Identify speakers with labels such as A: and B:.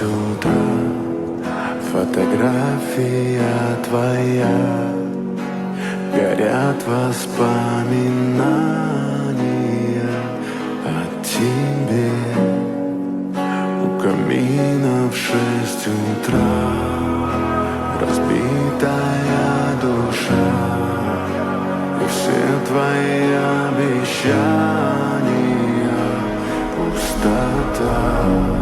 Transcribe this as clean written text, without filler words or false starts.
A: утра. Фотография твоя, горят воспоминания о тебе. У камина в 6 утра разбитая душа, и все твои обещания пустота.